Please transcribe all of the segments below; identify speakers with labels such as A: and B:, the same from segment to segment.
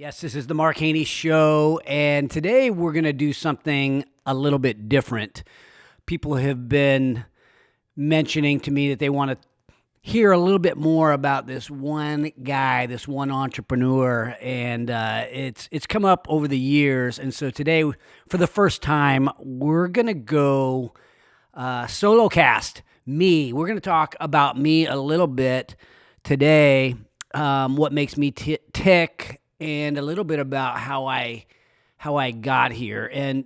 A: Yes, this is the Mark Haney Show, and today we're going to do something a little bit different. People have been mentioning to me that they want to hear a little bit more about this one guy, this one entrepreneur, and it's come up over the years. And so today, for the first time, we're going to go Solocast, me. We're going to talk about me a little bit today, what makes me tick, and a little bit about how I got here. And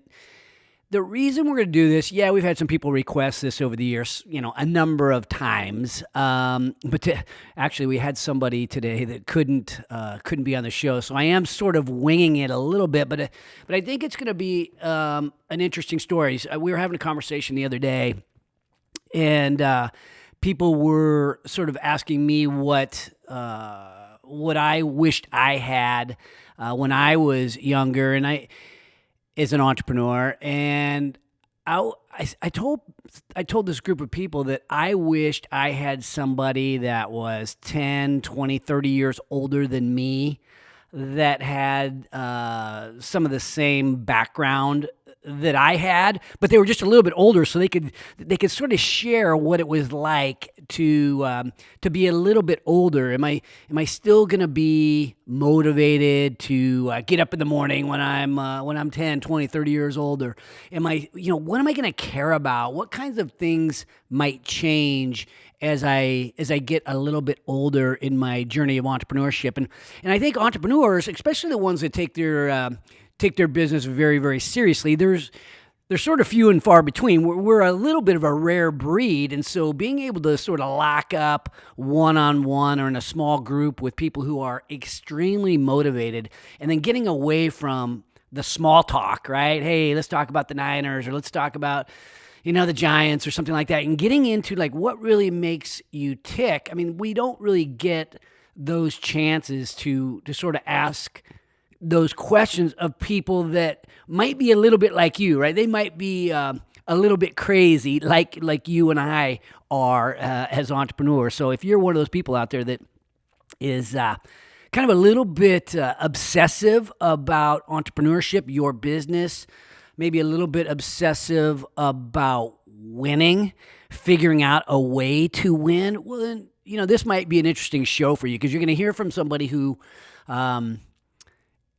A: the reason we're going to do this, we've had some people request this over the years, a number of times. Actually, we had somebody today that couldn't be on the show, so I am sort of winging it a little bit. But I think it's going to be an interesting story. We were having a conversation the other day, and people were sort of asking me what I wished I had when I was younger, and I as an entrepreneur. And I told this group of people that I wished I had somebody that was 10, 20, 30 years older than me, that had some of the same background that I had, but they were just a little bit older, so they could sort of share what it was like to be a little bit older. Am I still going to be motivated to get up in the morning when I'm 10, 20, 30 years old? Or am I, what am I going to care about? What kinds of things might change as I get a little bit older in my journey of entrepreneurship? And I think entrepreneurs, especially the ones that take their business very, very seriously, they're sort of few and far between. We're a little bit of a rare breed, and so being able to sort of lock up one-on-one or in a small group with people who are extremely motivated, and then getting away from the small talk, right? Hey, let's talk about the Niners, or let's talk about the Giants or something like that, and getting into like what really makes you tick. I mean, we don't really get those chances to sort of ask those questions of people that might be a little bit like you, right? They might be a little bit crazy, like you and I are as entrepreneurs. So if you're one of those people out there that is kind of a little bit obsessive about entrepreneurship, your business, maybe a little bit obsessive about winning, figuring out a way to win, well then, this might be an interesting show for you, because you're going to hear from somebody who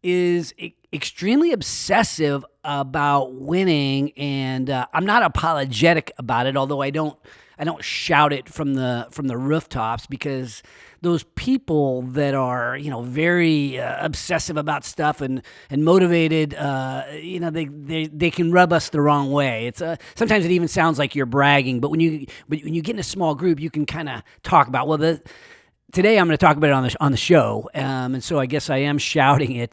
A: is extremely obsessive about winning, and I'm not apologetic about it, although I don't shout it from the rooftops, because those people that are very obsessive about stuff and motivated, they can rub us the wrong way. It's sometimes it even sounds like you're bragging, but when you get in a small group, you can kind of talk about, today I'm going to talk about it on the show, and so I guess I am shouting it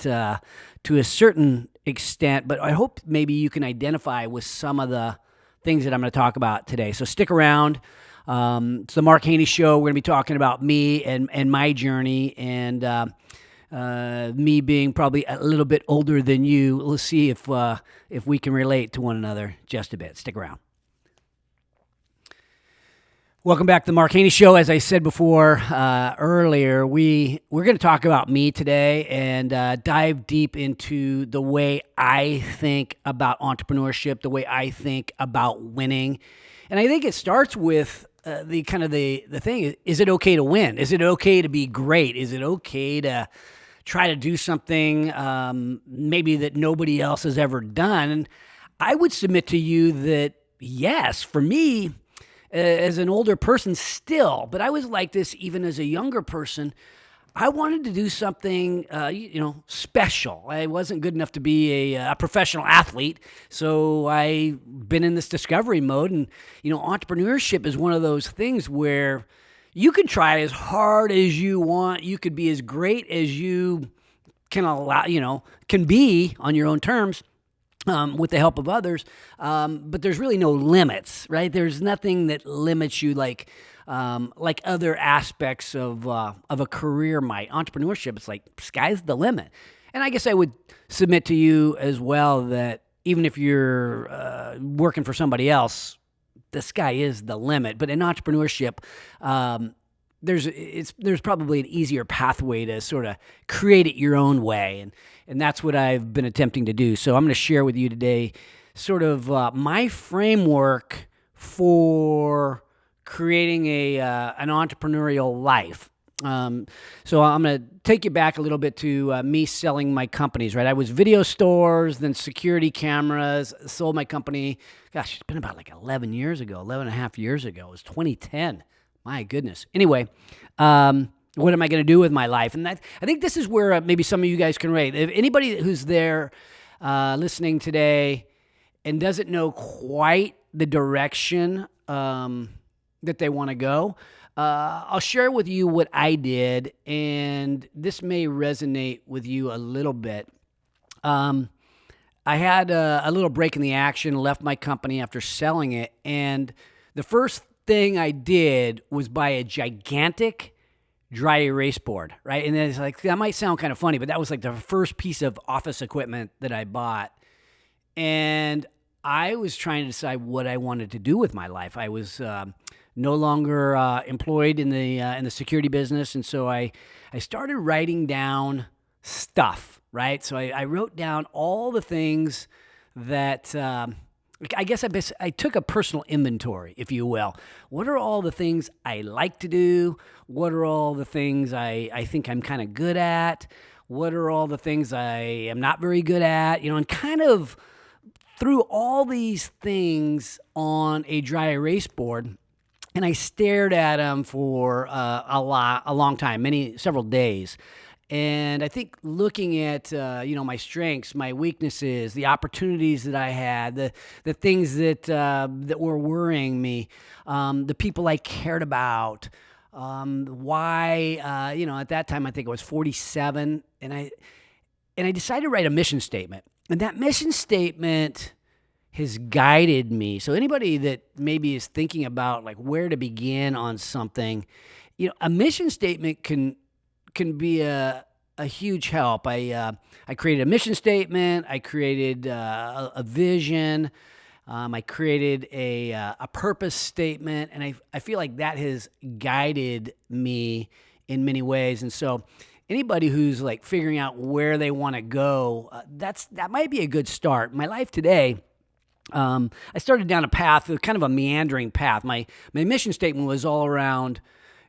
A: to a certain extent, but I hope maybe you can identify with some of the things that I'm going to talk about today. So stick around. It's the Mark Haney Show. We're going to be talking about me and my journey, and me being probably a little bit older than you. Let's see if we can relate to one another just a bit. Stick around. Welcome back to the Mark Haney Show. As I said before earlier, we're going to talk about me today and dive deep into the way I think about entrepreneurship, the way I think about winning. And I think it starts with the thing, is it okay to win? Is it okay to be great? Is it okay to try to do something maybe that nobody else has ever done? And I would submit to you that yes, for me, as an older person still, but I was like this even as a younger person. I wanted to do something, special. I wasn't good enough to be a professional athlete, so I've been in this discovery mode. And entrepreneurship is one of those things where you can try as hard as you want. You could be as great as you can be on your own terms. With the help of others, but there's really no limits, right? There's nothing that limits you like other aspects of a career might. Entrepreneurship, it's like sky's the limit. And I guess I would submit to you as well that even if you're working for somebody else, the sky is the limit. But in entrepreneurship, there's probably an easier pathway to sort of create it your own way, and that's what I've been attempting to do. So I'm going to share with you today sort of my framework for creating an entrepreneurial life. So I'm going to take you back a little bit to me selling my companies, right? I was video stores, then security cameras, sold my company. Gosh, it's been about like 11 and a half years ago. It was 2010. My goodness. Anyway, what am I going to do with my life? And I think this is where maybe some of you guys can relate. If anybody who's there listening today and doesn't know quite the direction that they want to go, I'll share with you what I did, and this may resonate with you a little bit. I had a little break in the action, left my company after selling it, and the first thing I did was buy a gigantic dry erase board, right? And it's like, that might sound kind of funny, but that was like the first piece of office equipment that I bought. And I was trying to decide what I wanted to do with my life. I was no longer employed in the security business, and so I started writing down stuff, right? So I wrote down all the things that I guess I took a personal inventory, if you will. What are all the things I like to do? What are all the things I think I'm kind of good at? What are all the things I am not very good at? And kind of threw all these things on a dry erase board. And I stared at them for a long time, several days. And I think looking at, my strengths, my weaknesses, the opportunities that I had, the things that were worrying me, the people I cared about, why, at that time I think I was 47, and I decided to write a mission statement. And that mission statement has guided me. So anybody that maybe is thinking about like where to begin on something, a mission statement can be a huge help. I created a mission statement. I created a vision. I created a purpose statement, and I feel like that has guided me in many ways. And so anybody who's like figuring out where they want to go, that might be a good start. My life today, I started down a path, kind of a meandering path. My mission statement was all around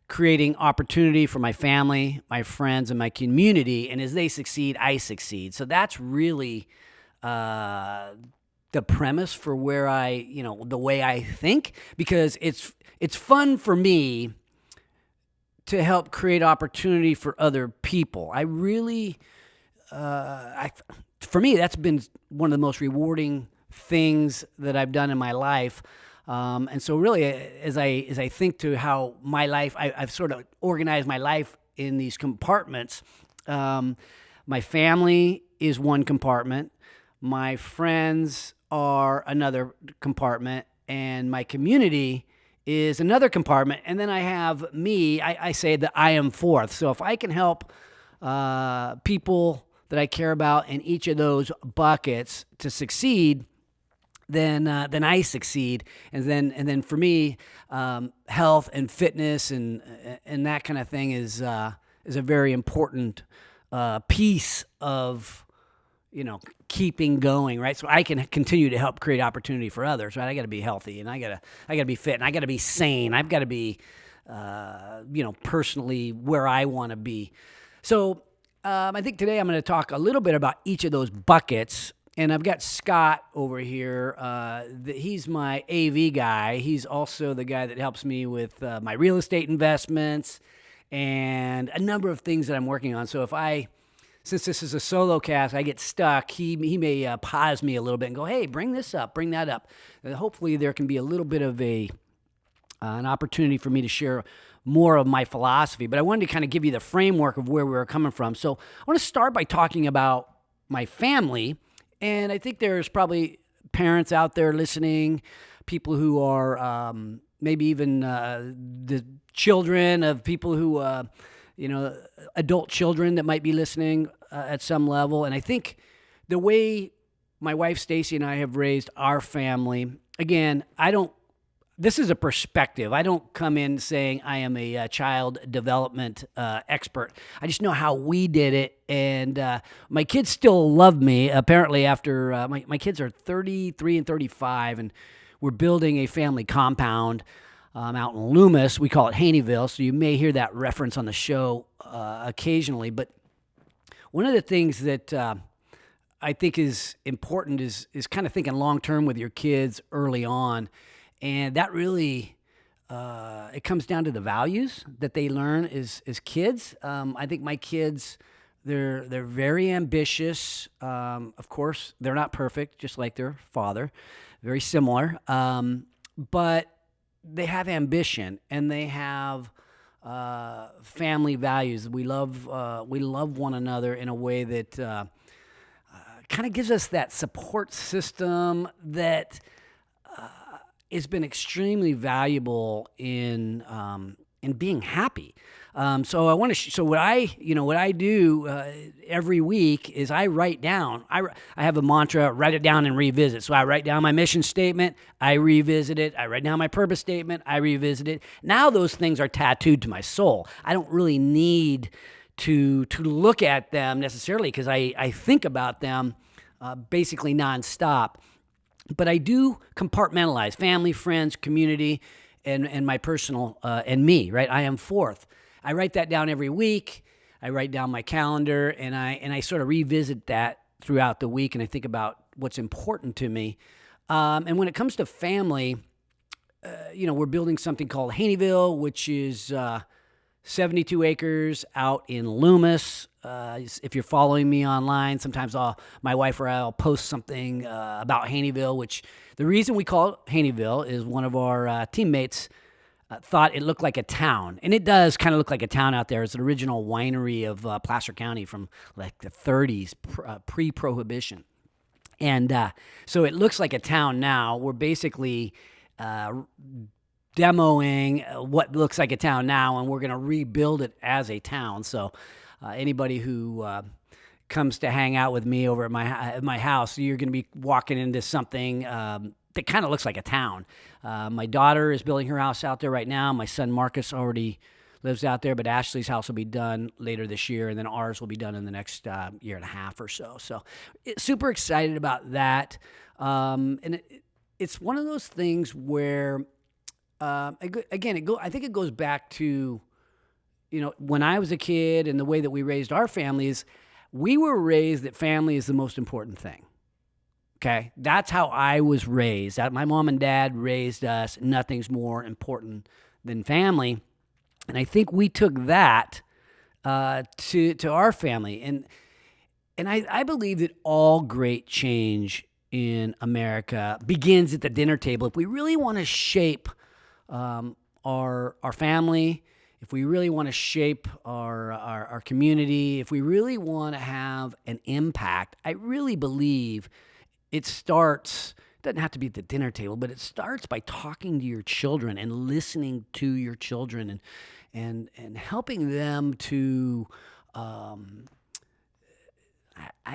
A: creating opportunity for my family, my friends, and my community. And as they succeed, I succeed. So that's really the premise for where the way I think, because it's fun for me to help create opportunity for other people. I really, for me, that's been one of the most rewarding things that I've done in my life. And so really, as I think to how my life, I've sort of organized my life in these compartments. My family is one compartment. My friends are another compartment. And my community is another compartment. And then I have me, I say that I am fourth. So if I can help people that I care about in each of those buckets to succeed, then I succeed, and then for me, health and fitness and that kind of thing is a very important piece of keeping going, right? So I can continue to help create opportunity for others, right? I got to be healthy, and I got to be fit, and I got to be sane. I've got to be personally where I want to be. So I think today I'm going to talk a little bit about each of those buckets. And I've got Scott over here. He's my AV guy. He's also the guy that helps me with my real estate investments and a number of things that I'm working on. So since this is a solo cast, I get stuck, he may pause me a little bit and go, hey, bring this up, bring that up. And hopefully there can be a little bit of an opportunity for me to share more of my philosophy. But I wanted to kind of give you the framework of where we were coming from. So I want to start by talking about my family. And I think there's probably parents out there listening, people who are maybe even the children of people who, adult children that might be listening at some level. And I think the way my wife Stacy and I have raised our family, again, I don't this is a perspective. I don't come in saying I am a child development expert. I just know how we did it, and my kids still love me. Apparently, after my kids are 33 and 35, and we're building a family compound out in Loomis. We call it HaneyVille, so you may hear that reference on the show occasionally. But one of the things that I think is important is kind of thinking long term with your kids early on. And that really, it comes down to the values that they learn as kids. I think my kids, they're very ambitious. Of course, they're not perfect, just like their father, very similar. But they have ambition and they have family values. We love one another in a way that kind of gives us that support system that has been extremely valuable in being happy. So I want to. So what I do every week is I write down. I have a mantra: write it down and revisit. So I write down my mission statement. I revisit it. I write down my purpose statement. I revisit it. Now those things are tattooed to my soul. I don't really need to look at them necessarily because I think about them basically nonstop. But I do compartmentalize family, friends, community, and my personal, and me, right? I am fourth. I write that down every week. I write down my calendar, and I sort of revisit that throughout the week, and I think about what's important to me. And when it comes to family, we're building something called HaneyVille, which is 72 acres out in Loomis. If you're following me online, sometimes my wife or I'll post something about HaneyVille, which the reason we call it HaneyVille is one of our teammates thought it looked like a town. And it does kind of look like a town out there. It's an original winery of Placer County from like the 30s, pre-prohibition. And so it looks like a town now. We're basically demoing what looks like a town now, and we're going to rebuild it as a town. So anybody who comes to hang out with me over at my house, you're going to be walking into something that kind of looks like a town. My daughter is building her house out there right now. My son Marcus already lives out there, but Ashley's house will be done later this year, and then ours will be done in the next year and a half or so. So super excited about that. And it's one of those things where, I think it goes back to, when I was a kid and the way that we raised our families, we were raised that family is the most important thing. Okay? That's how I was raised. My mom and dad raised us. Nothing's more important than family. And I think we took that to our family. And I believe that all great change in America begins at the dinner table. If we really want to shape our family, if we really want to shape our community, if we really want to have an impact, I really believe it doesn't have to be at the dinner table, but it starts by talking to your children and listening to your children and helping them to, I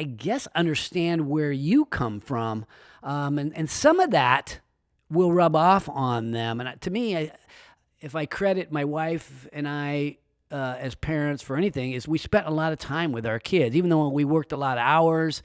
A: guess, understand where you come from. And some of that will rub off on them. And to me, if I credit my wife and I as parents for anything, is we spent a lot of time with our kids. Even though we worked a lot of hours,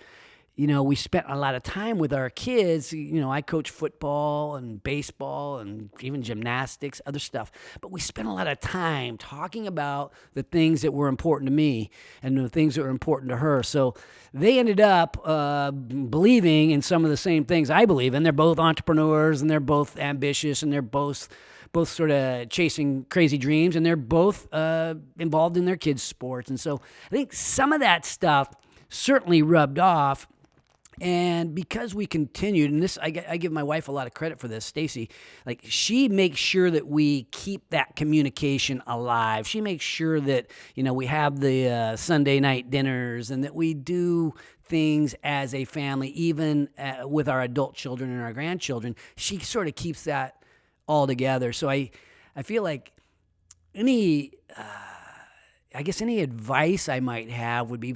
A: we spent a lot of time with our kids. I coach football and baseball and even gymnastics, other stuff. But we spent a lot of time talking about the things that were important to me and the things that were important to her. So they ended up believing in some of the same things I believe in. They're both entrepreneurs, and they're both ambitious, and they're both sort of chasing crazy dreams, and they're both involved in their kids' sports. And so I think some of that stuff certainly rubbed off. And because we continued, and this, I give my wife a lot of credit for this, Stacy, like she makes sure that we keep that communication alive. She makes sure that, we have the Sunday night dinners and that we do things as a family, even with our adult children and our grandchildren. She sort of keeps that all together. So I feel like any advice I might have would be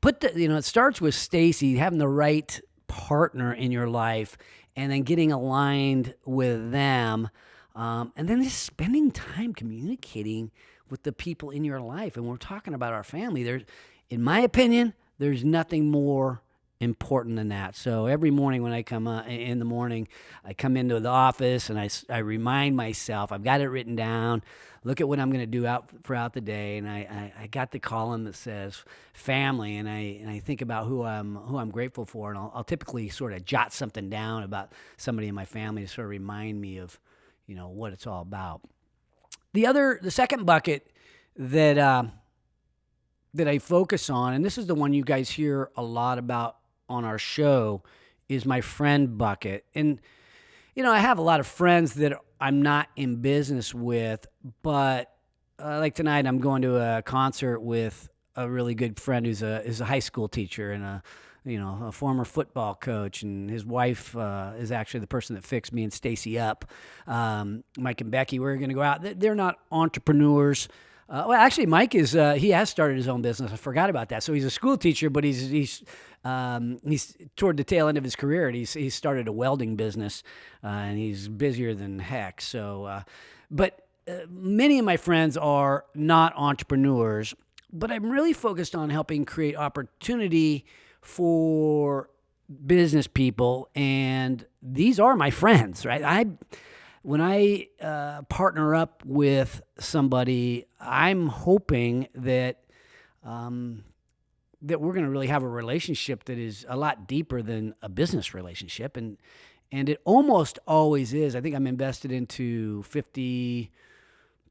A: it starts with Stacy, having the right partner in your life and then getting aligned with them. And then just spending time communicating with the people in your life. And we're talking about our family. In my opinion, there's nothing more important than that. So every morning when I come in the morning, I come into the office and I remind myself, I've got it written down, look at what I'm going to do out throughout the day. And I got the column that says family, and I think about who I'm grateful for. And I'll typically sort of jot something down about somebody in my family to sort of remind me of, what it's all about. The second bucket that I focus on, and this is the one you guys hear a lot about on our show, is my friend bucket. And, I have a lot of friends that I'm not in business with, but like tonight, I'm going to a concert with a really good friend who's a high school teacher and a former football coach, and his wife is actually the person that fixed me and Stacy up. Mike and Becky, we're going to go out. They're not entrepreneurs. Well, actually, Mike he has started his own business. I forgot about that. So he's a school teacher, but he's toward the tail end of his career, and he's started a welding business, and he's busier than heck. So, but many of my friends are not entrepreneurs, but I'm really focused on helping create opportunity for business people, and these are my friends, right? When I partner up with somebody, I'm hoping that that we're going to really have a relationship that is a lot deeper than a business relationship, and it almost always is. I think I'm invested into 50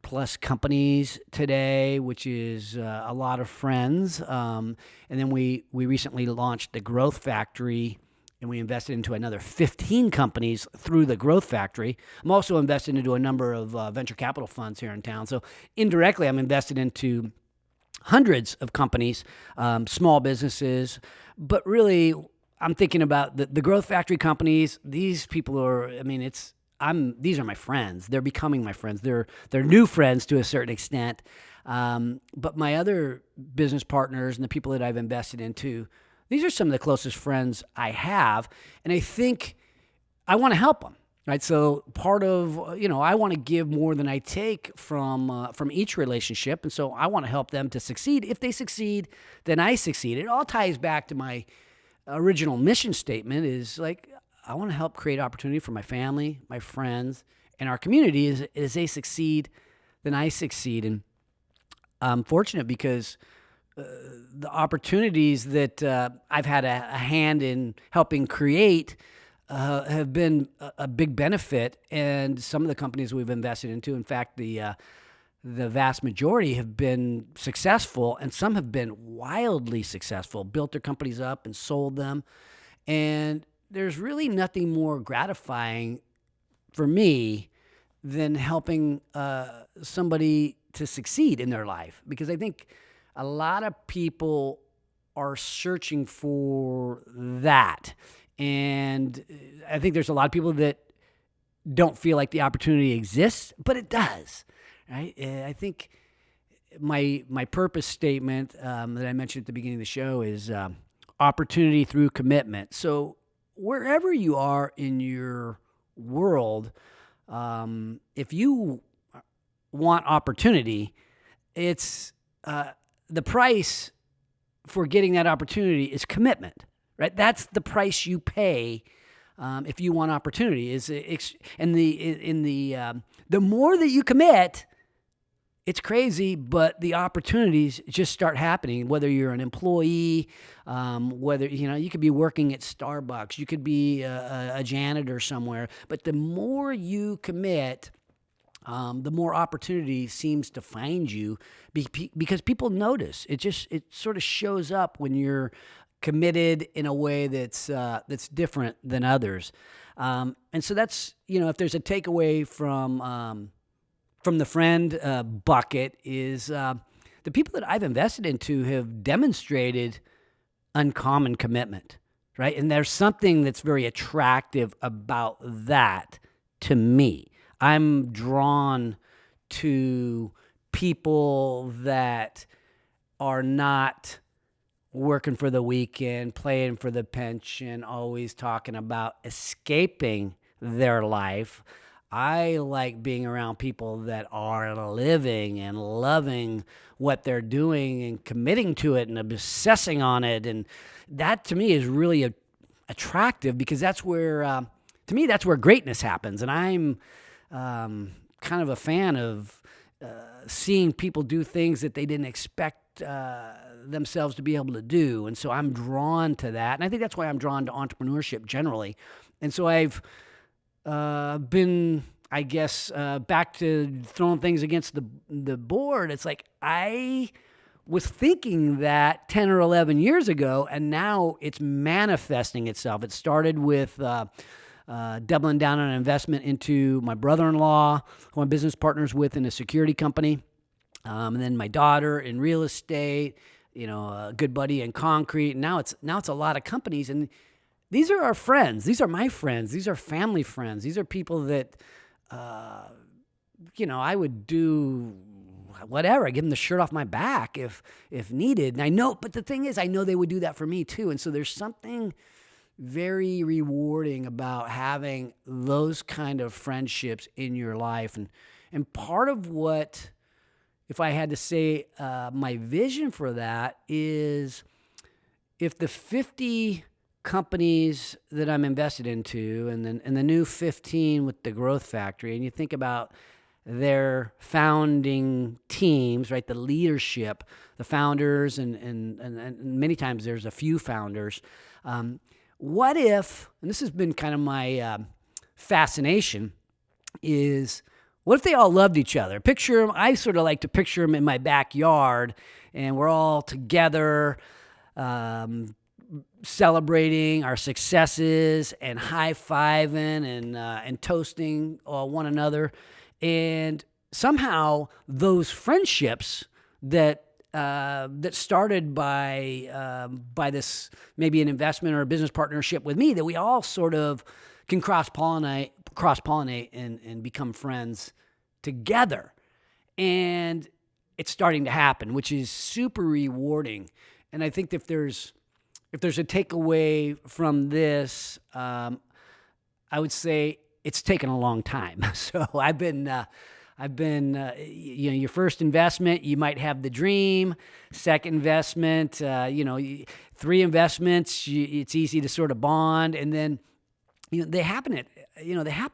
A: plus companies today, which is a lot of friends. And then we recently launched the Growth Factory, and we invested into another 15 companies through the Growth Factory. I'm also invested into a number of venture capital funds here in town. So indirectly, I'm invested into hundreds of companies, small businesses, but really I'm thinking about the Growth Factory companies. These people are, these are my friends. They're becoming my friends. They're new friends to a certain extent. But my other business partners and the people that I've invested into, these are some of the closest friends I have. And I think I want to help them, right? So part of, I want to give more than I take from each relationship. And so I want to help them to succeed. If they succeed, then I succeed. It all ties back to my original mission statement is like, I want to help create opportunity for my family, my friends, and our community. As they succeed, then I succeed. And I'm fortunate because the opportunities that I've had a hand in helping create have been a big benefit. And some of the companies we've invested into, in fact, the vast majority have been successful, and some have been wildly successful, built their companies up and sold them. And there's really nothing more gratifying for me than helping somebody to succeed in their life, because I think a lot of people are searching for that. And I think there's a lot of people that don't feel like the opportunity exists, but it does, right? I think my purpose statement that I mentioned at the beginning of the show is opportunity through commitment. So wherever you are in your world, if you want opportunity, it's the price for getting that opportunity is commitment, right? That's the price you pay if you want opportunity. The more that you commit, it's crazy, but the opportunities just start happening. Whether you're an employee, whether you could be working at Starbucks, you could be a janitor somewhere. But the more you commit, the more opportunity seems to find you because people notice. It sort of shows up when you're committed in a way that's different than others. And so that's, if there's a takeaway from the friend bucket is the people that I've invested into have demonstrated uncommon commitment, right? And there's something that's very attractive about that to me. I'm drawn to people that are not working for the weekend, playing for the pension, always talking about escaping their life. I like being around people that are living and loving what they're doing and committing to it and obsessing on it. And that to me is really attractive, because that's where, to me, that's where greatness happens. And I'm kind of a fan of seeing people do things that they didn't expect themselves to be able to do. And so I'm drawn to that. And I think that's why I'm drawn to entrepreneurship generally. And so I've been, I guess, back to throwing things against the board. It's like I was thinking that 10 or 11 years ago, and now it's manifesting itself. It started with doubling down on an investment into my brother-in-law, who I'm business partners with in a security company, and then my daughter in real estate, a good buddy in concrete. And now it's a lot of companies, and these are our friends. These are my friends. These are family friends. These are people that, I would do whatever. I give them the shirt off my back if needed. And I know, but the thing is, I know they would do that for me too. And so there's something very rewarding about having those kind of friendships in your life. And part of what, if I had to say, my vision for that is, if the 50 companies that I'm invested into and the new 15 with the Growth Factory, and you think about their founding teams, right? The leadership, the founders, and many times there's a few founders. What if, and this has been kind of my fascination, is what if they all loved each other? Picture them, I sort of like to picture them in my backyard, and we're all together, celebrating our successes and high-fiving and toasting one another. And somehow those friendships that started by this, maybe an investment or a business partnership with me, that we all sort of can cross-pollinate and become friends together. And it's starting to happen, which is super rewarding. And I think if there's a takeaway from this, I would say it's taken a long time. So I've been, your first investment, you might have the dream. Second investment, 3 investments, it's easy to sort of bond. And then, they happen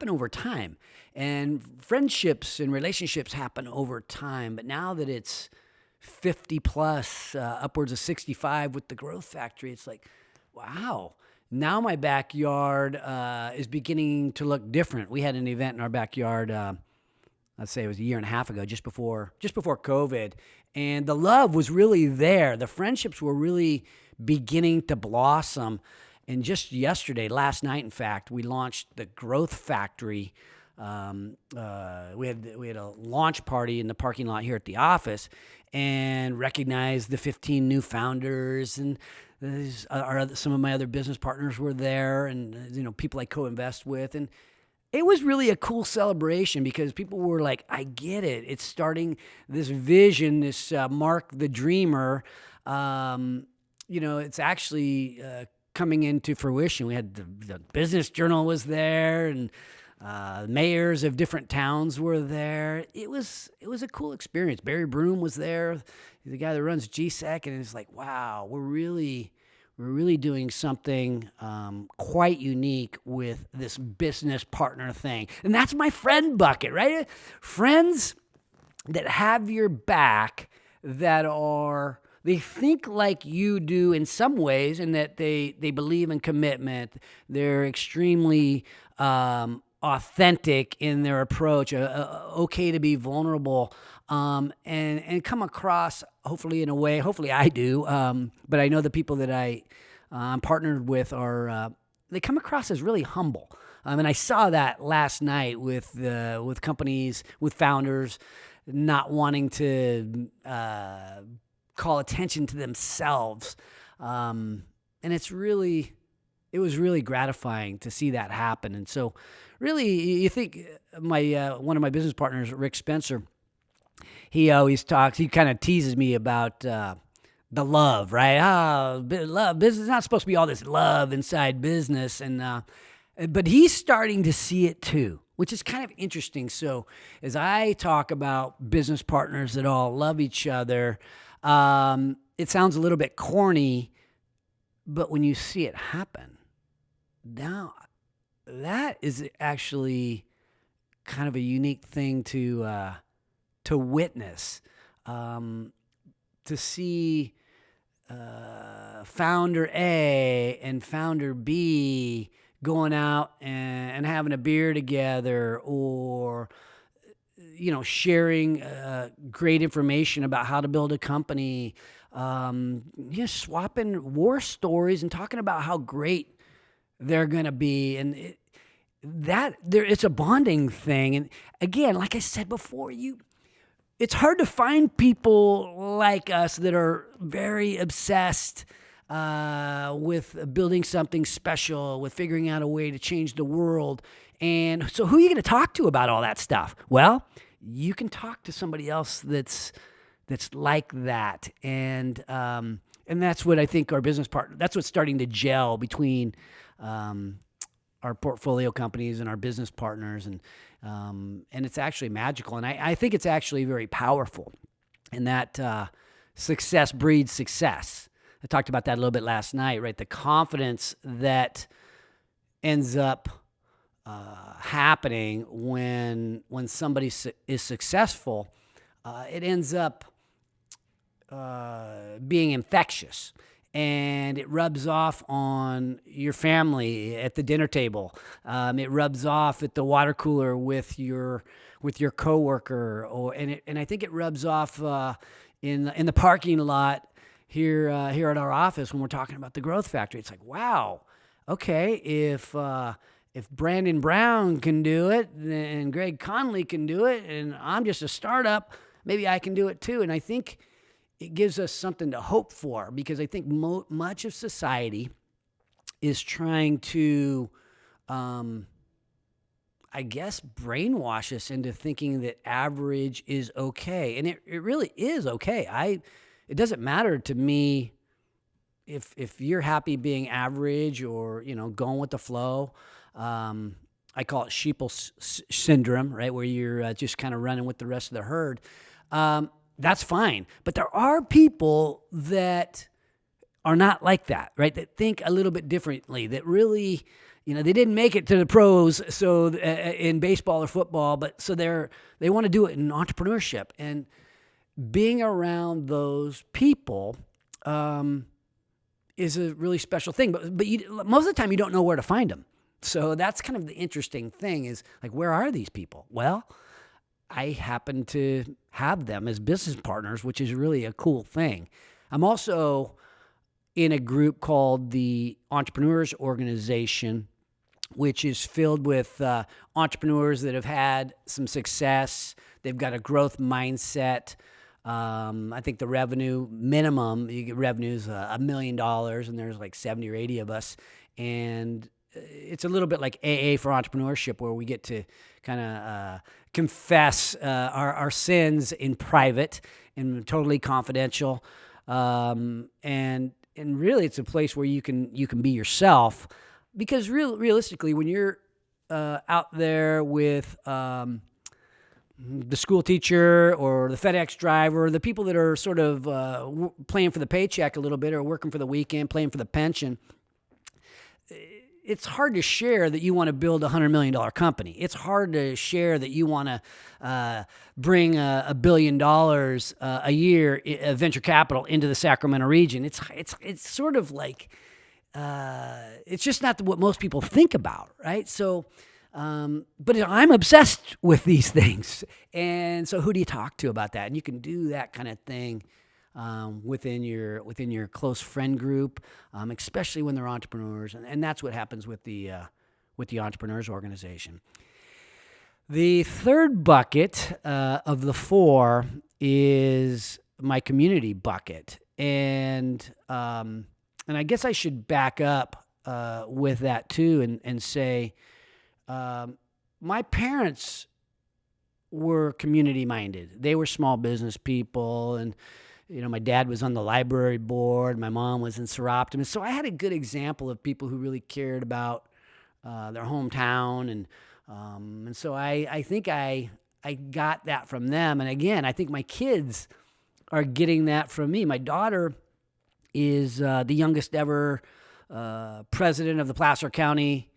A: over time. And friendships and relationships happen over time. But now that it's 50 plus, upwards of 65 with the Growth Factory, it's like, wow. Now my backyard is beginning to look different. We had an event in our backyard, let's say it was a year and a half ago, just before COVID, and the love was really there. The friendships were really beginning to blossom. And just yesterday, last night, in fact, we launched the Growth Factory. We had a launch party in the parking lot here at the office, and recognized the 15 new founders, and some of my other business partners were there, and people I co-invest with, and it was really a cool celebration, because people were like, I get it. It's starting this vision, this Mark the Dreamer. It's actually coming into fruition. We had the Business Journal was there, and mayors of different towns were there. It was a cool experience. Barry Broom was there, the guy that runs GSEC, and it's like, wow, we're really doing something quite unique with this business partner thing. And that's my friend bucket, right? Friends that have your back, they think like you do in some ways, and that they believe in commitment. They're extremely authentic in their approach, okay to be vulnerable, and come across, hopefully in a way, hopefully I do, but I know the people that I'm partnered with they come across as really humble. And I saw that last night with companies, with founders not wanting to call attention to themselves. And it was really gratifying to see that happen. And so really, you think one of my business partners, Rick Spencer, he kind of teases me about the love, right? Love, business is not supposed to be all this love inside business. But he's starting to see it too. which is kind of interesting. So as I talk about business partners that all love each other, it sounds a little bit corny, but when you see it happen, now that is actually kind of a unique thing to witness, to see founder A and founder B going out and having a beer together, or sharing great information about how to build a company, swapping war stories and talking about how great they're going to be. And it's a bonding thing. And again, like I said before, it's hard to find people like us that are very obsessed with building something special, with figuring out a way to change the world. And so who are you going to talk to about all that stuff? Well, you can talk to somebody else that's like that. And that's what I think our business partner, that's what's starting to gel between our portfolio companies and our business partners. And it's actually magical. And I think it's actually very powerful, in that success breeds success. I talked about that a little bit last night, right? The confidence that ends up happening when somebody is successful, it ends up being infectious, and it rubs off on your family at the dinner table. It rubs off at the water cooler with your coworker, and I think it rubs off in the parking lot here at our office when we're talking about the growth factory. It's like, wow, okay, if Brandon Brown can do it, and Greg Conley can do it, and I'm just a startup, maybe I can do it too. And I think it gives us something to hope for, because I think much of society is trying to, brainwash us into thinking that average is okay. And it really is okay. It doesn't matter to me if you're happy being average or, going with the flow. I call it Sheeple Syndrome, right? Where you're just kind of running with the rest of the herd. That's fine. But there are people that are not like that, right? That think a little bit differently, that really, they didn't make it to the pros, so in baseball or football, but so they want to do it in entrepreneurship. And being around those people is a really special thing. But most of the time you don't know where to find them. So that's kind of the interesting thing, is like, where are these people? Well, I happen to have them as business partners, which is really a cool thing. I'm also in a group called the Entrepreneurial Organization, which is filled with entrepreneurs that have had some success. They've got a growth mindset. I think the revenue minimum, you get revenues $1 million, and there's like 70 or 80 of us. And it's a little bit like AA for entrepreneurship, where we get to kind of confess our sins in private and totally confidential. And really, it's a place where you can be yourself, because realistically, when you're out there with the school teacher or the FedEx driver, the people that are sort of playing for the paycheck a little bit, or working for the weekend, playing for the pension, it's hard to share that you want to build a $100 million company. It's hard to share that you want to bring $1 billion a year venture capital into the Sacramento region. It's sort of like, it's just not what most people think about, right? So, but I'm obsessed with these things. And so who do you talk to about that? And you can do that kind of thing within your close friend group, especially when they're entrepreneurs, and that's what happens with the Entrepreneurs Organization. The third bucket of the four is my community bucket, and I guess I should back up with that too, and say my parents were community minded. They were small business people, and my dad was on the library board. My mom was in Seroptim. And so I had a good example of people who really cared about their hometown and And so I think I got that from them. And again, I think my kids are getting that from me. My daughter is the youngest ever president of the Placer County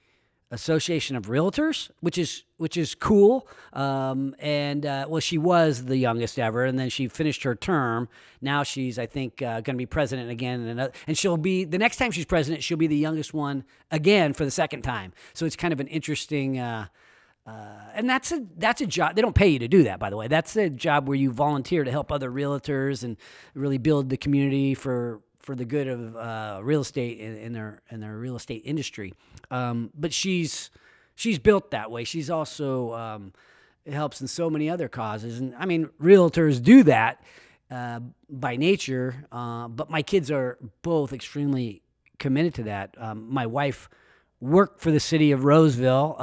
A: Association of Realtors, which is cool. Well, she was the youngest ever, and then she finished her term. Now she's, I think, going to be president again, and she'll be the next time she's president. She'll be the youngest one again for the second time. So it's kind of an interesting. And that's a job. They don't pay you to do that, by the way. That's a job where you volunteer to help other realtors and really build the community for the good of real estate in their real estate industry. But she's built that way. She's also helps in so many other causes. And I mean, realtors do that by nature. But my kids are both extremely committed to that. My wife worked for the city of Roseville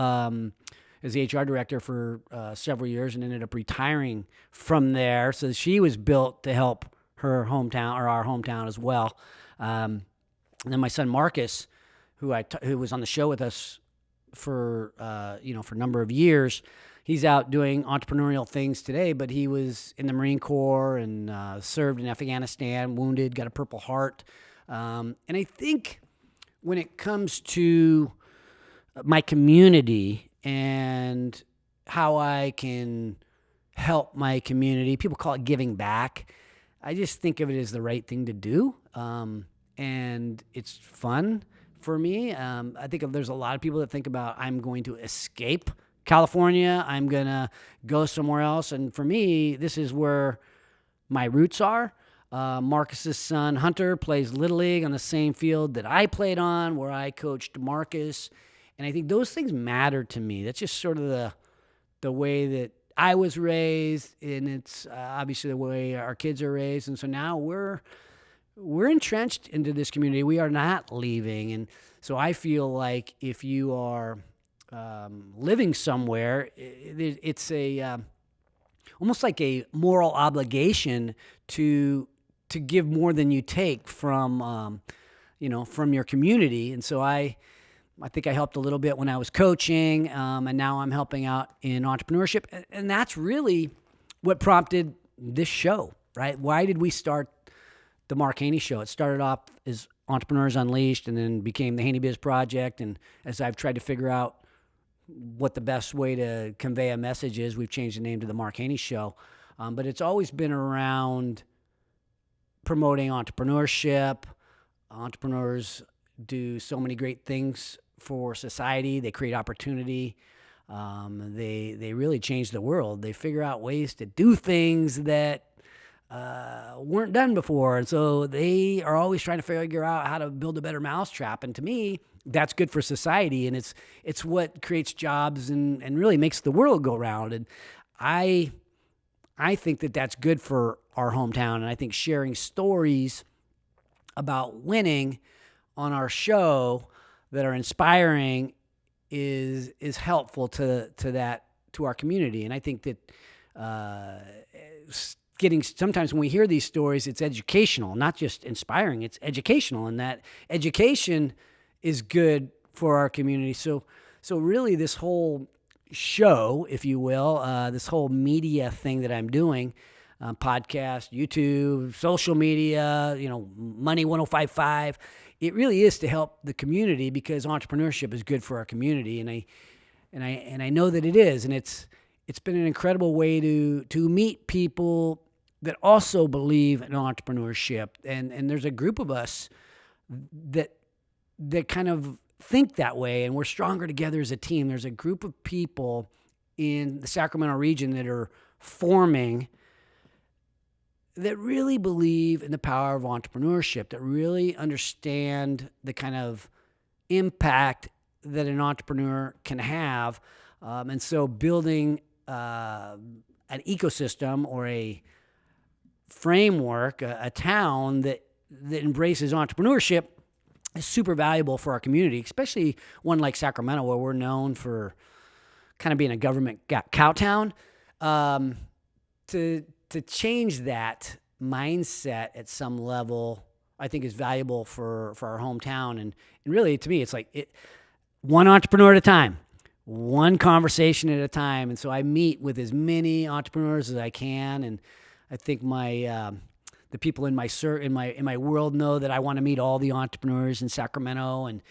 A: as the HR director for several years and ended up retiring from there. So she was built to help her hometown or our hometown as well. And then my son Marcus, who was on the show with us for for a number of years, he's out doing entrepreneurial things today. But he was in the Marine Corps and served in Afghanistan, wounded, got a Purple Heart. And I think when it comes to my community and how I can help my community, people call it giving back. I just think of it as the right thing to do, and it's fun for me. I think there's a lot of people that think about, I'm going to escape California, I'm going to go somewhere else, and for me, this is where my roots are. Marcus's son, Hunter, plays Little League on the same field that I played on, where I coached Marcus, and I think those things matter to me. That's just sort of the way that I was raised, and it's obviously the way our kids are raised. And so now we're entrenched into this community. We are not leaving. And so I feel like if you are living somewhere, it's almost like a moral obligation to give more than you take from your community. And so I think I helped a little bit when I was coaching, and now I'm helping out in entrepreneurship. And that's really what prompted this show, right? Why did we start the Mark Haney Show? It started off as Entrepreneurs Unleashed and then became the HaneyBiz Project. And as I've tried to figure out what the best way to convey a message is, we've changed the name to the Mark Haney Show. But it's always been around promoting entrepreneurship. Entrepreneurs do so many great things for society. They create opportunity. They really change the world. They figure out ways to do things that weren't done before. And so they are always trying to figure out how to build a better mousetrap. And to me, that's good for society. And it's what creates jobs and really makes the world go round. And I think that that's good for our hometown. And I think sharing stories about winning on our show that are inspiring is helpful to our community. And I think that sometimes when we hear these stories, it's educational, not just inspiring, it's educational, and that education is good for our community. So really this whole show, if you will, this whole media thing that I'm doing, podcast, YouTube, social media, Money 1055, it really is to help the community because entrepreneurship is good for our community. And I know that it is. And it's been an incredible way to meet people that also believe in entrepreneurship. And there's a group of us that kind of think that way, and we're stronger together as a team. There's a group of people in the Sacramento region that are forming that really believe in the power of entrepreneurship, that really understand the kind of impact that an entrepreneur can have. And so building an ecosystem or a framework, a town that embraces entrepreneurship is super valuable for our community, especially one like Sacramento, where we're known for kind of being a government cow town. To change that mindset at some level, I think is valuable for our hometown. And really, to me, it's like one entrepreneur at a time. one conversation at a time. And so I meet with as many entrepreneurs as I can. And I think the people in my world know that I want to meet all the entrepreneurs in Sacramento, and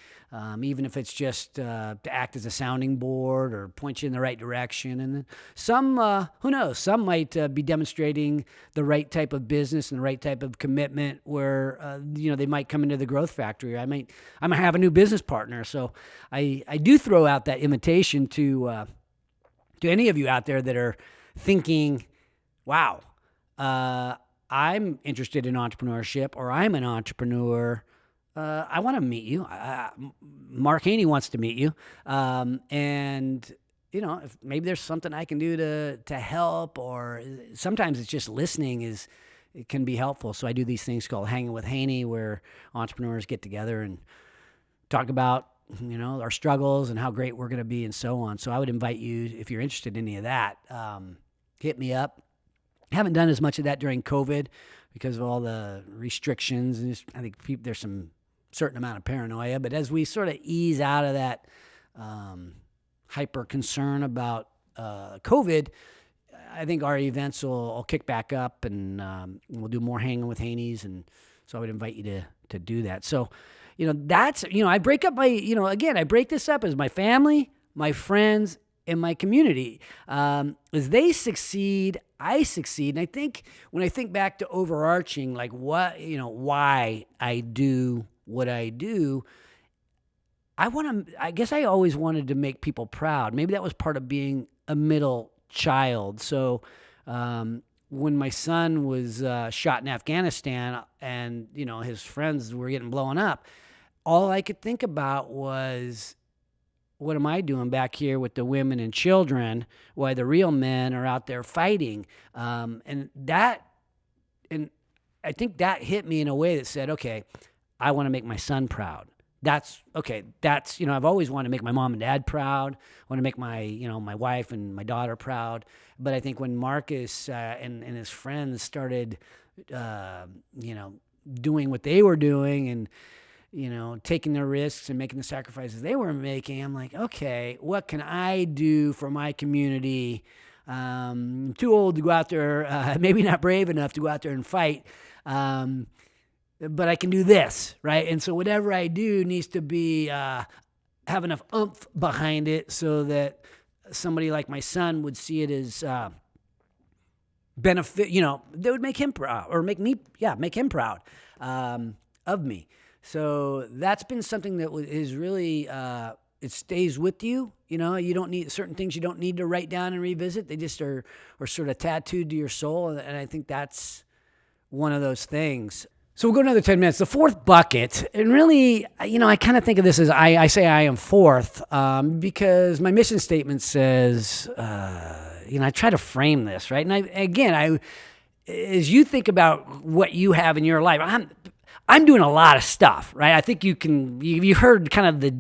A: even if it's just to act as a sounding board or point you in the right direction. And then some, who knows, some might be demonstrating the right type of business and the right type of commitment where they might come into the growth factory. I might have a new business partner. So I do throw out that invitation to any of you out there that are thinking, wow, I'm interested in entrepreneurship, or I'm an entrepreneur. I want to meet you. Mark Haney wants to meet you. And, if maybe there's something I can do to help, or sometimes it's just listening it can be helpful. So I do these things called Hanging with Haney, where entrepreneurs get together and talk about, our struggles and how great we're going to be and so on. So I would invite you, if you're interested in any of that, hit me up. Haven't done as much of that during COVID because of all the restrictions. And I think there's some certain amount of paranoia. But as we sort of ease out of that hyper concern about COVID, I think our events will kick back up, and we'll do more Hanging with Haneys. And so I would invite you to do that. So, that's, I break up I break this up as my family, my friends, and my community. As they succeed, I succeed. And I think when I think back to overarching, like why I do what I do, I guess I always wanted to make people proud. Maybe that was part of being a middle child. So when my son was shot in Afghanistan and, his friends were getting blown up, all I could think about was, what am I doing back here with the women and children while the real men are out there fighting? And I think that hit me in a way that said, okay, I want to make my son proud. I've always wanted to make my mom and dad proud. I want to make my wife and my daughter proud. But I think when Marcus and his friends started, doing what they were doing and, taking the risks and making the sacrifices they were making, I'm like, okay, what can I do for my community? I'm too old to go out there, maybe not brave enough to go out there and fight, but I can do this, right? And so whatever I do needs to be have enough oomph behind it so that somebody like my son would see it as benefit, that would make him proud, or make him proud of me. So that's been something that is really, it stays with you. You don't need certain things you don't need to write down and revisit. They just are sort of tattooed to your soul. And I think that's one of those things. So we'll go another 10 minutes. The fourth bucket, and really, I kind of think of this as I say I am fourth because my mission statement says, I try to frame this, right? And as you think about what you have in your life, I'm doing a lot of stuff, right? I think you heard kind of the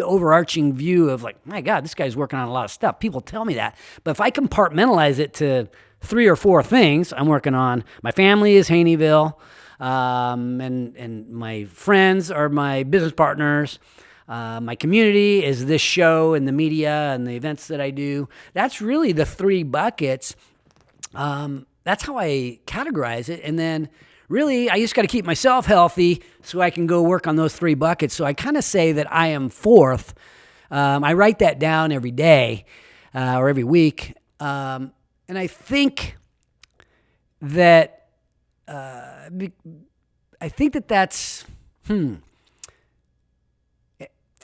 A: overarching view of like, my God, this guy's working on a lot of stuff. People tell me that. But if I compartmentalize it to 3 or 4 things I'm working on, my family is Haneyville, and my friends are my business partners. My community is this show and the media and the events that I do. That's really the 3 buckets. That's how I categorize it. And then really, I just got to keep myself healthy so I can go work on those 3 buckets. So I kind of say that I am fourth. I write that down every day or every week. And I think that that's, for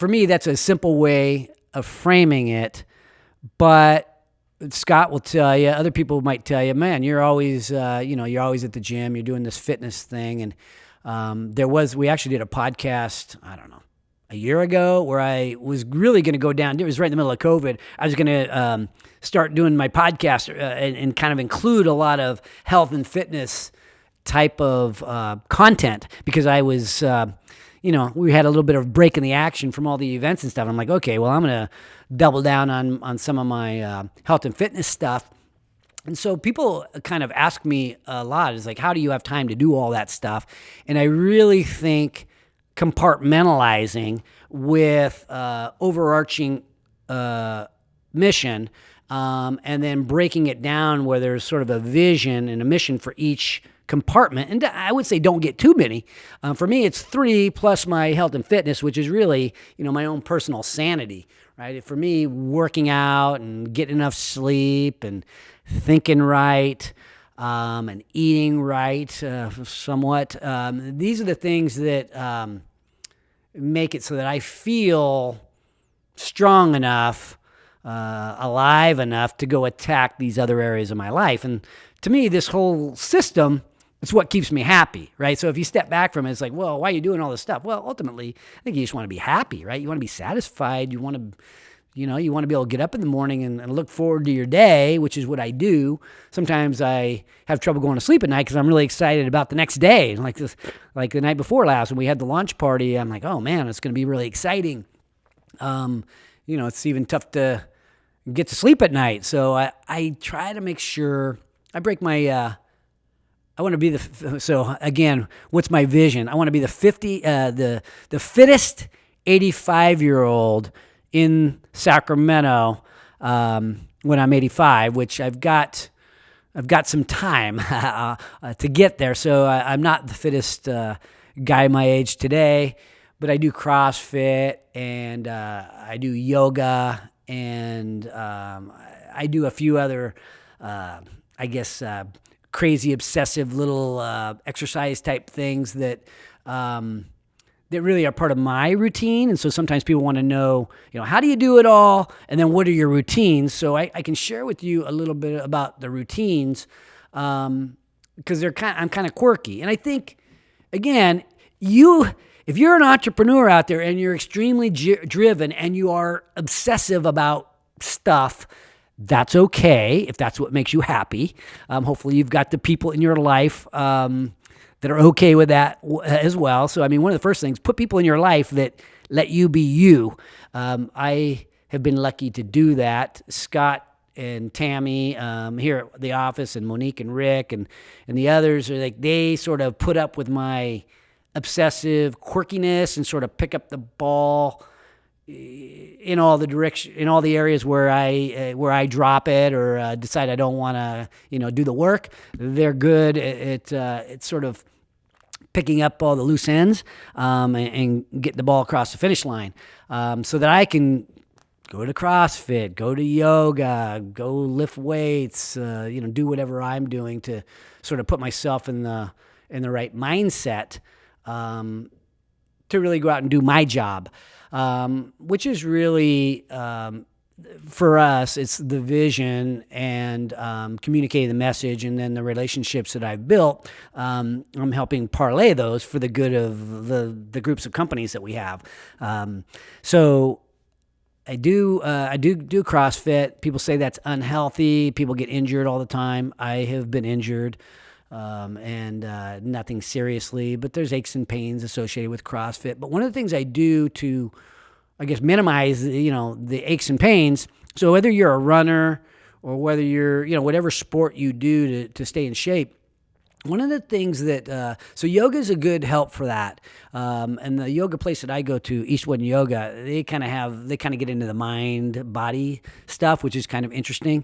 A: me, that's a simple way of framing it. But Scott will tell you, other people might tell you, man, you're always, you're always at the gym, you're doing this fitness thing. And we actually did a podcast, I don't know, a year ago where I was really going to go down. It was right in the middle of COVID. I was going to start doing my podcast and kind of include a lot of health and fitness type of content because I was, we had a little bit of break in the action from all the events and stuff. I'm like, okay, well, I'm going to double down on some of my health and fitness stuff. And so people kind of ask me a lot, is like, how do you have time to do all that stuff? And I really think compartmentalizing with overarching mission, and then breaking it down where there's sort of a vision and a mission for each compartment. And I would say don't get too many. For me, it's 3 plus my health and fitness, which is really, my own personal sanity, right? For me, working out and getting enough sleep and thinking right, and eating right, somewhat. These are the things that make it so that I feel strong enough, alive enough to go attack these other areas of my life. And to me, this whole system, it's what keeps me happy, right? So if you step back from it, it's like, well, why are you doing all this stuff? Well, ultimately, I think you just want to be happy, right? You want to be satisfied. You want to, you want to be able to get up in the morning and look forward to your day, which is what I do. Sometimes I have trouble going to sleep at night because I'm really excited about the next day. Like the night before last when we had the launch party, I'm like, oh man, it's going to be really exciting. It's even tough to get to sleep at night. So I try to make sure I break my, I want to be so again, what's my vision? I want to be the fittest 85-year-old in Sacramento, when I'm 85, which I've got some time, to get there. So I'm not the fittest, guy my age today, but I do CrossFit and, I do yoga and, I do a few other, crazy obsessive little exercise type things that that really are part of my routine. And so sometimes people want to know, how do you do it all? And then what are your routines? So I can share with you a little bit about the routines, because I'm kind of quirky. And I think, again, if you're an entrepreneur out there and you're extremely driven and you are obsessive about stuff, that's okay if that's what makes you happy. Hopefully you've got the people in your life that are okay with that as well. So, one of the first things, put people in your life that let you be you. I have been lucky to do that. Scott and Tammy here at the office, and Monique and Rick and the others are they sort of put up with my obsessive quirkiness and sort of pick up the ball in all the areas where I drop it or decide I don't want to do the work. They're good at sort of picking up all the loose ends and get the ball across the finish line, so that I can go to CrossFit, go to yoga, go lift weights, do whatever I'm doing to sort of put myself in the right mindset to really go out and do my job. Which is really, for us, it's the vision and communicating the message, and then the relationships that I've built. I'm helping parlay those for the good of the groups of companies that we have. So I do CrossFit. People say that's unhealthy. People get injured all the time. I have been injured. And nothing seriously, but there's aches and pains associated with CrossFit. But one of the things I do to, minimize, the aches and pains. So whether you're a runner or whether you're, whatever sport you do to stay in shape, one of the things that, so yoga is a good help for that. And the yoga place that I go to, Eastwood Yoga, they kind of get into the mind body stuff, which is kind of interesting.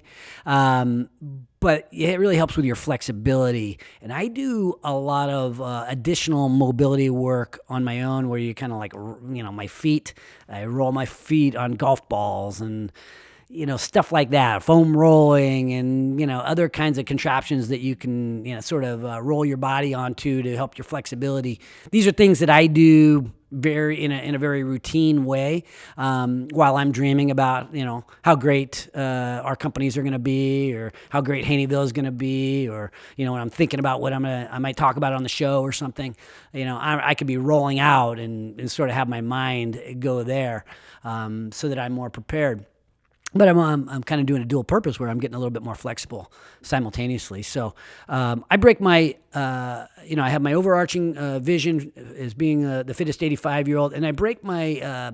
A: But it really helps with your flexibility. And I do a lot of additional mobility work on my own, where you kind of my feet, I roll my feet on golf balls and, stuff like that, foam rolling and, other kinds of contraptions that you can, sort of roll your body onto to help your flexibility. These are things that I do in a very routine way, while I'm dreaming about, how great our companies are going to be, or how great HaneyBiz is going to be, or, when I'm thinking about what I might talk about on the show or something, I could be rolling out and sort of have my mind go there, so that I'm more prepared. But I'm kind of doing a dual purpose where I'm getting a little bit more flexible simultaneously. So I break my, I have my overarching vision as being the fittest 85-year-old, and I break my,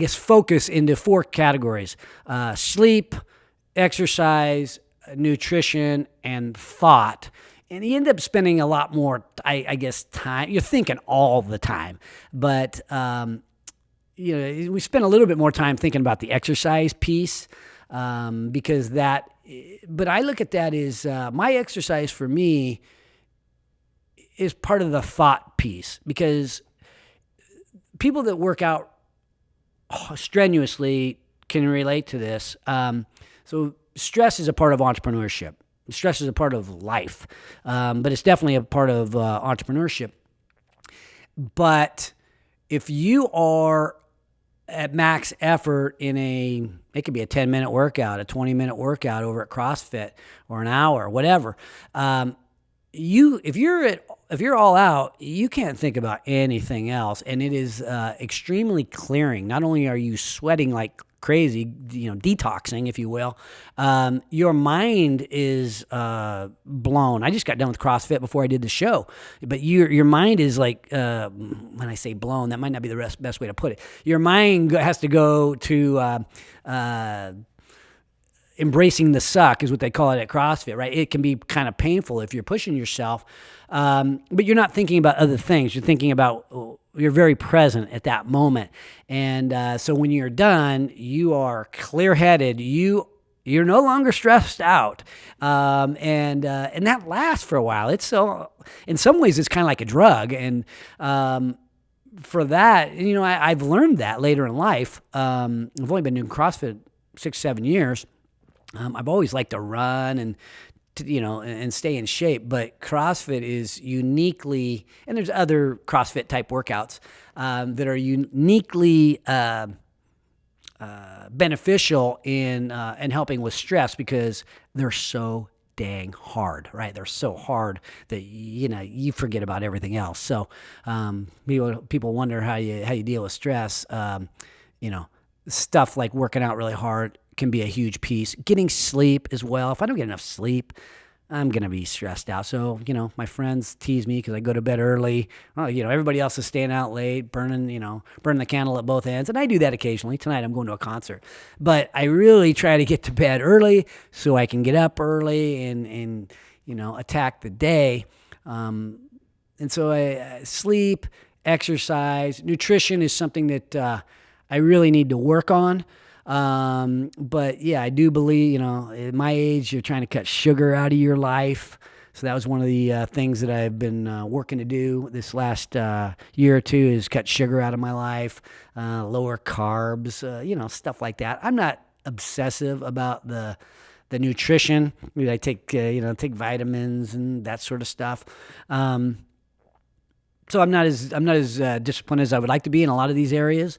A: focus into 4 categories: sleep, exercise, nutrition, and thought. And you end up spending a lot more, time. You're thinking all the time, but we spend a little bit more time thinking about the exercise piece because that. But I look at that as my exercise for me is part of the thought piece, because people that work out strenuously can relate to this. So stress is a part of entrepreneurship. Stress is a part of life, but it's definitely a part of entrepreneurship. But if you are at max effort it could be a 10-minute workout, a 20-minute workout over at CrossFit, or an hour, whatever. If you're all out, you can't think about anything else, and it is extremely clearing. Not only are you sweating like crazy, detoxing, if you will, your mind is blown. I just got done with CrossFit before I did the show, but your mind is like, when I say blown, that might not be the best way to put it. Your mind has to go to embracing the suck, is what they call it at CrossFit, right? It can be kind of painful if you're pushing yourself, but you're not thinking about other things. You're thinking about, you're very present at that moment. And so when you're done, you are clear-headed. You're no longer stressed out. And that lasts for a while. In some ways, it's kind of like a drug. And for that, I've learned that later in life. I've only been doing CrossFit 6-7 years. I've always liked to run and stay in shape, but CrossFit is uniquely, and there's other CrossFit type workouts that are uniquely beneficial in helping with stress, because they're so dang hard, right? They're so hard that you forget about everything else. So people wonder how you deal with stress. Stuff like working out really hard can be a huge piece. Getting sleep as well. If I don't get enough sleep, I'm going to be stressed out. So, my friends tease me because I go to bed early. Well, everybody else is staying out late, burning the candle at both ends. And I do that occasionally. Tonight I'm going to a concert. But I really try to get to bed early so I can get up early and attack the day. And so I sleep, exercise, nutrition is something that I really need to work on. But yeah, I do believe, at my age, you're trying to cut sugar out of your life. So that was one of the things that I've been working to do this last year or two, is cut sugar out of my life, lower carbs, stuff like that. I'm not obsessive about the nutrition. Maybe I take vitamins and that sort of stuff. So I'm not as disciplined as I would like to be in a lot of these areas.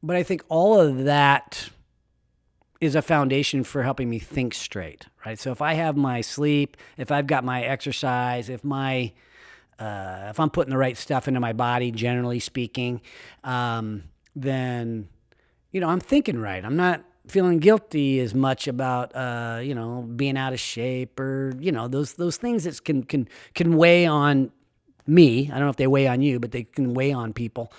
A: But I think all of that is a foundation for helping me think straight, right? So if I have my sleep, if I've got my exercise, if I'm putting the right stuff into my body, generally speaking, then, I'm thinking right. I'm not feeling guilty as much about, being out of shape, or, those things that can weigh on me. I don't know if they weigh on you, but they can weigh on people.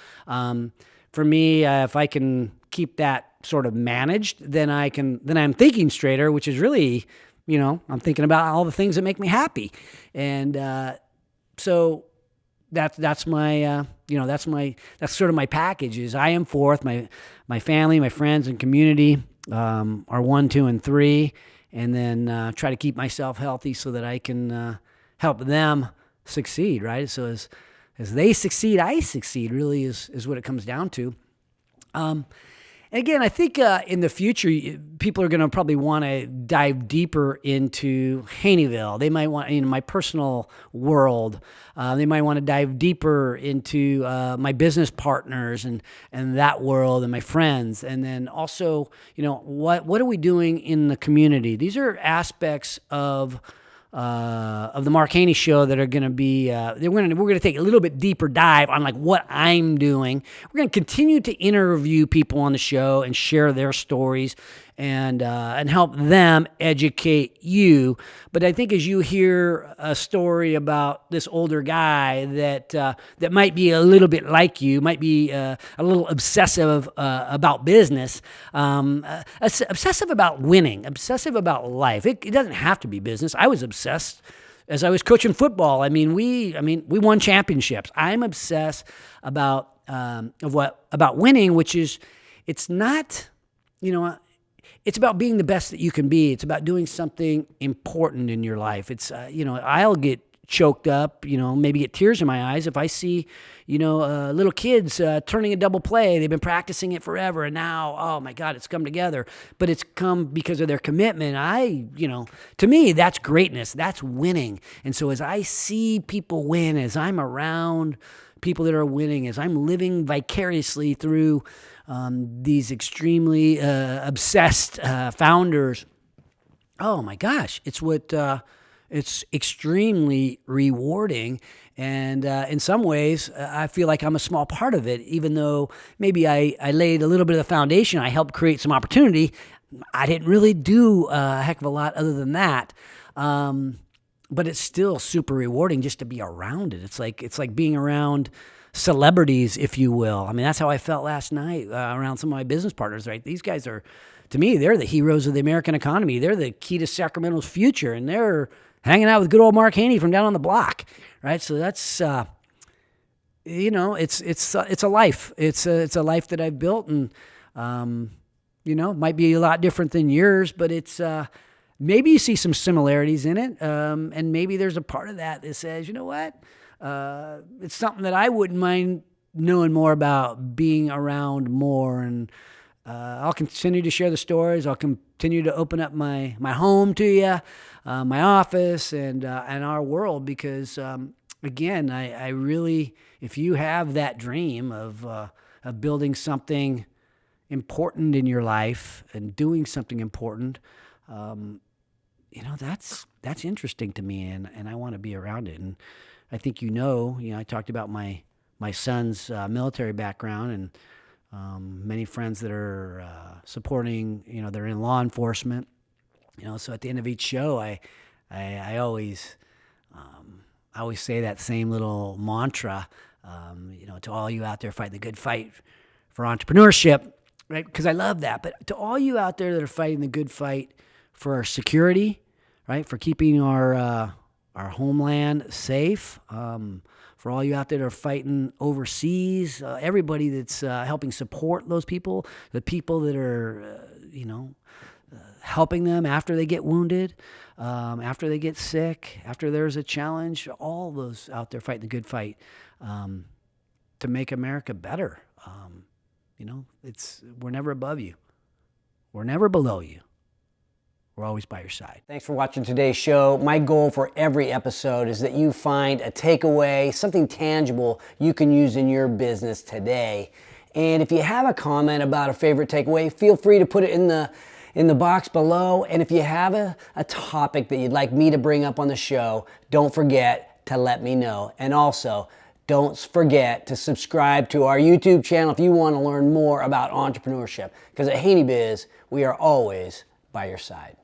A: For me, if I can keep that sort of managed, then I'm thinking straighter, which is really, I'm thinking about all the things that make me happy. And so that's my, that's sort of my package. Is I am fourth. My family, my friends, and community are 1, 2, and 3, and then try to keep myself healthy so that I can help them succeed. Right. So as they succeed, I succeed, really is what it comes down to. And again, I think in the future, people are going to probably want to dive deeper into HaneyVille. They might want, in my personal world, they might want to dive deeper into my business partners and that world, and my friends. And then also, what are we doing in the community? These are aspects of the Mark Haney Show that are going to be, we're going to take a little bit deeper dive on like what I'm doing. We're going to continue to interview people on the show and share their stories and help them educate you. But I think as you hear a story about this older guy that might be a little bit like you, might be a little obsessive about business, obsessive about winning, obsessive about life. It doesn't have to be business. I was obsessed as I was coaching football. We won championships. I'm obsessed about about winning, which is it's not, it's about being the best that you can be. It's about doing something important in your life. It's, I'll get choked up, maybe get tears in my eyes if I see, little kids turning a double play. They've been practicing it forever, and now, oh my God, it's come together. But it's come because of their commitment. To me, that's greatness. That's winning. And so as I see people win, as I'm around people that are winning, as I'm living vicariously through these extremely obsessed founders, oh my gosh, it's extremely rewarding. And in some ways, I feel like I'm a small part of it, even though maybe I laid a little bit of the foundation. I helped create some opportunity. I didn't really do a heck of a lot other than that. But it's still super rewarding just to be around it. It's like being around celebrities, if you will. I mean, that's how I felt last night around some of my business partners, right? These guys are, to me, they're the heroes of the American economy. They're the key to Sacramento's future, and they're hanging out with good old Mark Haney from down on the block, right? So that's, it's a life. It's a life that I've built, and might be a lot different than yours, but it's maybe you see some similarities in it, and maybe there's a part of that that says, you know what, it's something that I wouldn't mind knowing more about, being around more, and I'll continue to share the stories. I'll continue to open up my home to you, my office, and our world, because again, I really, if you have that dream of building something important in your life and doing something important, that's interesting to me, and I want to be around it. And I think I talked about my son's military background, and many friends that are supporting, they're in law enforcement. So at the end of each show, I always say that same little mantra, to all you out there fighting the good fight for entrepreneurship, right? Because I love that. But to all you out there that are fighting the good fight for our security, right? For keeping our homeland safe, for all you out there that are fighting overseas, everybody that's helping support those people, the people that are, helping them after they get wounded, after they get sick, after there's a challenge, all those out there fighting the good fight to make America better. We're never above you. We're never below you. We're always by your side. Thanks for watching today's show. My goal for every episode is that you find a takeaway, something tangible you can use in your business today. And if you have a comment about a favorite takeaway, feel free to put it in the box below. And if you have a topic that you'd like me to bring up on the show, don't forget to let me know. And also, don't forget to subscribe to our YouTube channel if you want to learn more about entrepreneurship. Because at HaneyBiz, we are always by your side.